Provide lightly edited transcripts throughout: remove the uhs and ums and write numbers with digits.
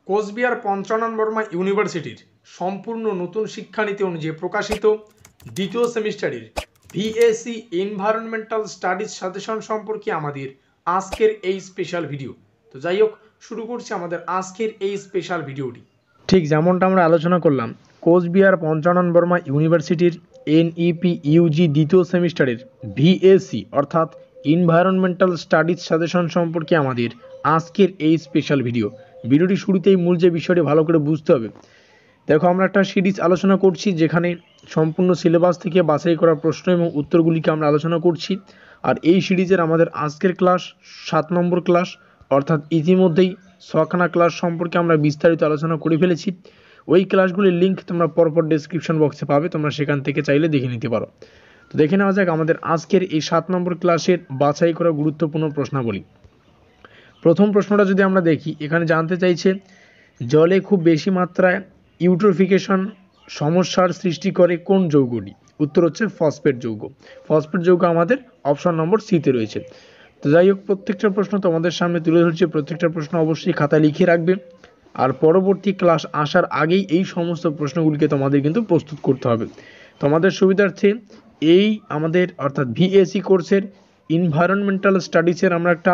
কোচবিহার পঞ্চানন বর্মা ইউনিভার্সিটির সম্পূর্ণ নতুন শিক্ষানীতি অনুযায়ী প্রকাশিত দ্বিতীয় সেমিস্টারের ভিএসসি এনভায়রনমেন্টাল স্টাডিজ সাজেশন সম্পর্কে আমাদের আজকের এই স্পেশাল ভিডিও। তো যাই হোক, শুরু করছি আমাদের আজকের এই স্পেশাল ভিডিওটি। ঠিক যেমনটা আমরা আলোচনা করলাম, কোচবিহার পঞ্চানন বর্মা ইউনিভার্সিটির এনইপি ইউজি দ্বিতীয় সেমিস্টারের ভিএসসি অর্থাৎ এনভায়রনমেন্টাল স্টাডিজ সাজেশন সম্পর্কে আমাদের আজকের এই স্পেশাল ভিডিওটি শুরুতেই মূল যে বিষয়টি ভালো করে বুঝতে হবে। দেখো, আমরা একটা সিরিজ আলোচনা করছি যেখানে সম্পূর্ণ সিলেবাস থেকে বাছাই করা প্রশ্ন এবং উত্তরগুলিকে আমরা আলোচনা করছি। আর এই সিরিজের আমাদের আজকের ক্লাস 7 নম্বর ক্লাস, অর্থাৎ ইতিমধ্যেই 6খানা ক্লাস সম্পর্কে আমরা বিস্তারিত আলোচনা করে ফেলেছি। ওই ক্লাসগুলির লিঙ্ক তোমরা পরপর ডেসক্রিপশন বক্সে পাবে, তোমরা সেখান থেকে চাইলে দেখে নিতে পারো। তো দেখে নেওয়া যাক আমাদের আজকের এই 7 নম্বর ক্লাসের বাছাই করা গুরুত্বপূর্ণ প্রশ্নাবলী। প্রথম প্রশ্নটা যদি আমরা দেখি, এখানে জানতে চাইছে জলে খুব বেশি মাত্রায় ইউট্রোফিকেশন সমস্যার সৃষ্টি করে কোন যৌগটি? উত্তর হচ্ছে ফসফেট যৌগ। ফসফেট যৌগ আমাদের অপশন নম্বর সিতে রয়েছে। তো যাই হোক, প্রত্যেকটা প্রশ্ন তোমাদের সামনে তুলে ধরছে, প্রত্যেকটা প্রশ্ন অবশ্যই খাতায় লিখে রাখবে। আর পরবর্তী ক্লাস আসার আগেই এই সমস্ত প্রশ্নগুলিকে তোমাদের কিন্তু প্রস্তুত করতে হবে। তোমাদের সুবিধার্থে এই আমাদের অর্থাৎ ভিএসসি কোর্সের এনভায়রনমেন্টাল স্টাডিজের আমরা একটা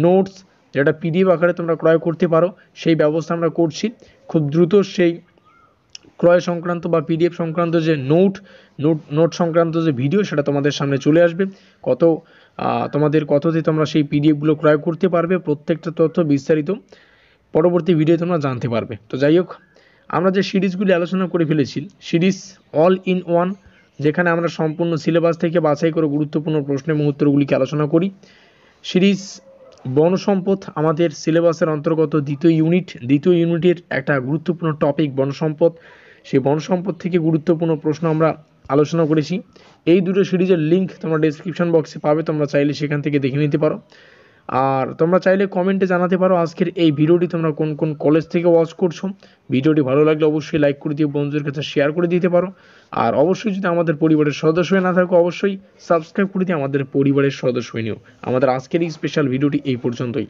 নোটস, যেটা পিডিএফ আকারে তোমরা ক্রয় করতে পারো, সেই ব্যবস্থা আমরা করছি। খুব দ্রুত সেই ক্রয় সংক্রান্ত বা পিডিএফ সংক্রান্ত যে নোট সংক্রান্ত যে ভিডিও, সেটা তোমাদের সামনে চলে আসবে। তোমাদের কততে তোমরা সেই পিডিএফগুলো ক্রয় করতে পারবে, প্রত্যেকটা তথ্য বিস্তারিত পরবর্তী ভিডিও তোমরা জানতে পারবে। তো যাই হোক, আমরা যে সিরিজগুলি আলোচনা করে ফেলেছি, সিরিজ অল ইন ওয়ান, যেখানে আমরা সম্পূর্ণ সিলেবাস থেকে বাছাই করে গুরুত্বপূর্ণ প্রশ্ন এবং উত্তরগুলিকে আলোচনা করি। সিরিজ বন সম্পদ আমাদের সিলেবাসের অন্তর্গত দ্বিতীয় ইউনিটের একটা গুরুত্বপূর্ণ টপিক বন সম্পদ। সেই বন সম্পদ থেকে গুরুত্বপূর্ণ প্রশ্ন আমরা আলোচনা করেছি। এই দুটো সিরিজের লিঙ্ক তোমরা ডেসক্রিপশন বক্সে পাবে, তোমরা চাইলে সেখান থেকে দেখে নিতে পারো। আর তোমরা চাইলে কমেন্টে জানাতে পারো আজকের এই ভিডিওটি তোমরা কোন কোন কলেজ থেকে ওয়াচ করছো। ভিডিওটি ভালো লাগলে অবশ্যই লাইক করে দিও, বন্ধুদের কাছে শেয়ার করে দিতে পারো। আর অবশ্যই যদি আমাদের পরিবারের সদস্য হয়ে না থাকো, অবশ্যই সাবস্ক্রাইব করে দিয়ে আমাদের পরিবারের সদস্য হয়ে নিও। আমাদের আজকের এই স্পেশাল ভিডিওটি এই পর্যন্তই।